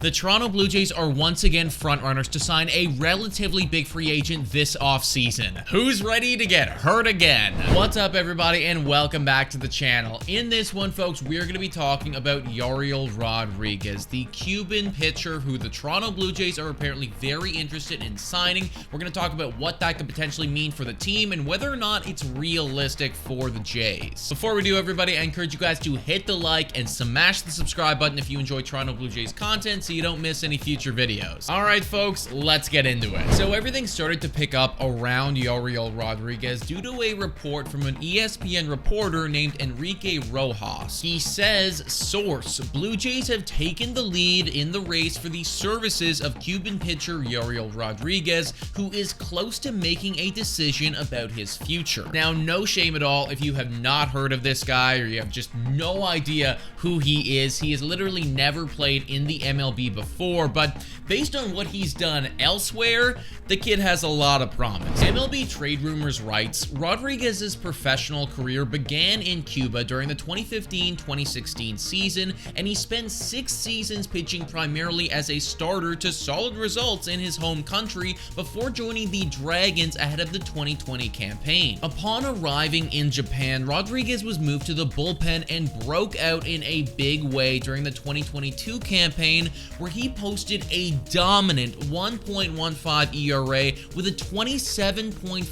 The Toronto Blue Jays are once again frontrunners to sign a relatively big free agent this offseason. Who's ready to get hurt again? What's up, everybody, and welcome back to the channel. In this one, folks, we're going to be talking about Yariel Rodriguez, the Cuban pitcher who the Toronto Blue Jays are apparently very interested in signing. We're going to talk about what that could potentially mean for the team and whether or not it's realistic for the Jays. Before we do, everybody, I encourage you guys to hit the like and smash the subscribe button if you enjoy Toronto Blue Jays content, so you don't miss any future videos. All right, folks, let's get into it. So everything started to pick up around Yariel Rodriguez due to a report from an ESPN reporter named Enrique Rojas. He says, source, Blue Jays have taken the lead in the race for the services of Cuban pitcher Yariel Rodriguez, who is close to making a decision about his future. Now, no shame at all if you have not heard of this guy or you have just no idea who he is. He has literally never played in the MLB before, but based on what he's done elsewhere, the kid has a lot of promise. MLB Trade Rumors writes, Rodriguez's professional career began in Cuba during the 2015-2016 season, and he spent 6 seasons pitching primarily as a starter to solid results in his home country before joining the Dragons ahead of the 2020 campaign. Upon arriving in Japan, Rodriguez was moved to the bullpen and broke out in a big way during the 2022 campaign, where he posted a dominant 1.15 ERA with a 27.5%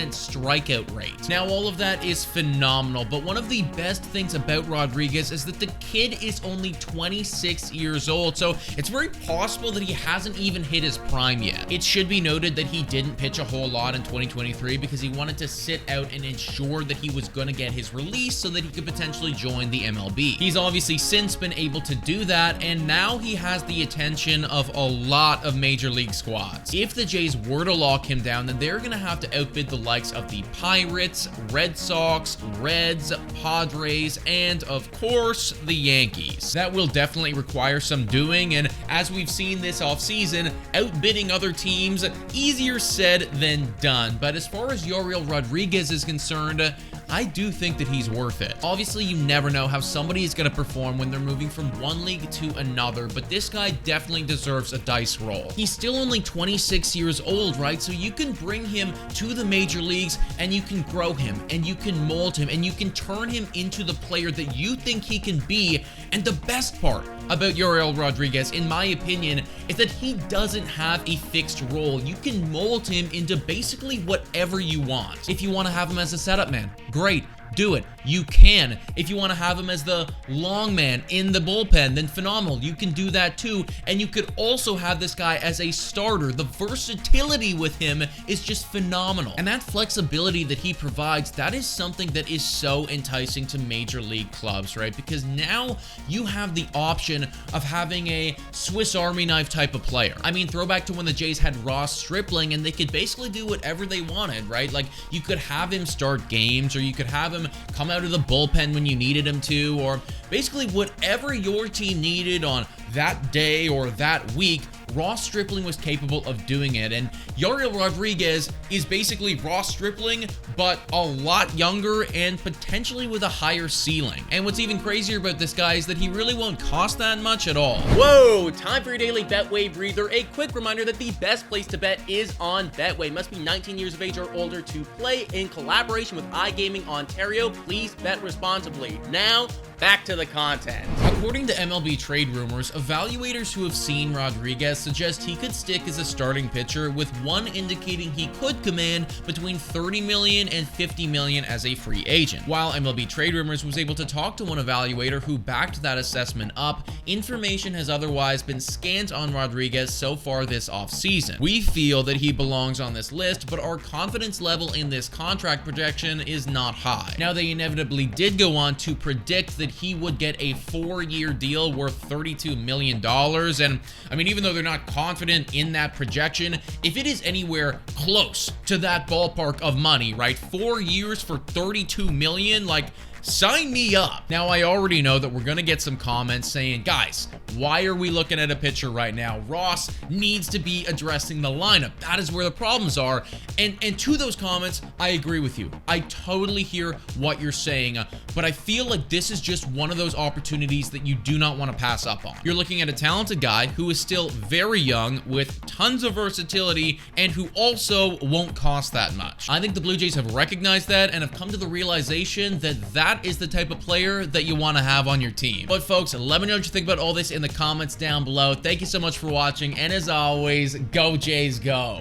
strikeout rate. Now, all of that is phenomenal, but one of the best things about Rodriguez is that the kid is only 26 years old, so it's very possible that he hasn't even hit his prime yet. It should be noted that he didn't pitch a whole lot in 2023 because he wanted to sit out and ensure that he was going to get his release so that he could potentially join the MLB. He's obviously since been able to do that, and now he has the attention of a lot of major league squads. If the Jays were to lock him down, then they're going to have to outbid the likes of the Pirates, Red Sox, Reds, Padres, and of course, the Yankees. That will definitely require some doing, and as we've seen this offseason, outbidding other teams, easier said than done. But as far as Yariel Rodriguez is concerned, I do think that he's worth it. Obviously, you never know how somebody is going to perform when they're moving from one league to another, but this guy definitely deserves a dice roll. He's still only 26 years old, right? So you can bring him to the major leagues and you can grow him and you can mold him and you can turn him into the player that you think he can be. And the best part about Yariel Rodriguez, in my opinion, is that he doesn't have a fixed role. You can mold him into basically whatever you want. If you want to have him as a setup man, great. Do it. You can. If you want to have him as the long man in the bullpen, then phenomenal. You can do that too. And you could also have this guy as a starter. The versatility with him is just phenomenal. And that flexibility that he provides, that is something that is so enticing to major league clubs, right? Because now you have the option of having a Swiss Army knife type of player. I mean, throwback to when the Jays had Ross Stripling and they could basically do whatever they wanted, right? Like, you could have him start games, or you could have him come out of the bullpen when you needed him to, or basically whatever your team needed on that day or that week. Ross Stripling was capable of doing it, and Yariel Rodriguez is basically Ross Stripling, but a lot younger and potentially with a higher ceiling. And what's even crazier about this guy is that he really won't cost that much at all. Whoa, time for your daily Betway breather. A quick reminder that the best place to bet is on Betway. Must be 19 years of age or older to play. In collaboration with iGaming Ontario, please bet responsibly. Now, back to the content. According to MLB Trade Rumors, evaluators who have seen Rodriguez suggest he could stick as a starting pitcher, with one indicating he could command between $30 million and $50 million as a free agent. While MLB Trade Rumors was able to talk to one evaluator who backed that assessment up, information has otherwise been scant on Rodriguez so far this offseason. We feel that he belongs on this list, but our confidence level in this contract projection is not high. Now, they inevitably did go on to predict that he would get a 4-year deal worth $32 million, and I mean, even though they're not confident in that projection, if it is anywhere close to that ballpark of money, right, 4 years for $32 million, like, sign me up. Now, I already know that we're going to get some comments saying, guys, why are we looking at a pitcher right now? Ross needs to be addressing the lineup. That is where the problems are. And to those comments, I agree with you. I totally hear what you're saying, but I feel like this is just one of those opportunities that you do not want to pass up on. You're looking at a talented guy who is still very young with tons of versatility and who also won't cost that much. I think the Blue Jays have recognized that and have come to the realization that that is the type of player that you want to have on your team. But folks, let me know what you think about all this in the comments down below. Thank you so much for watching, and as always, go Jays go.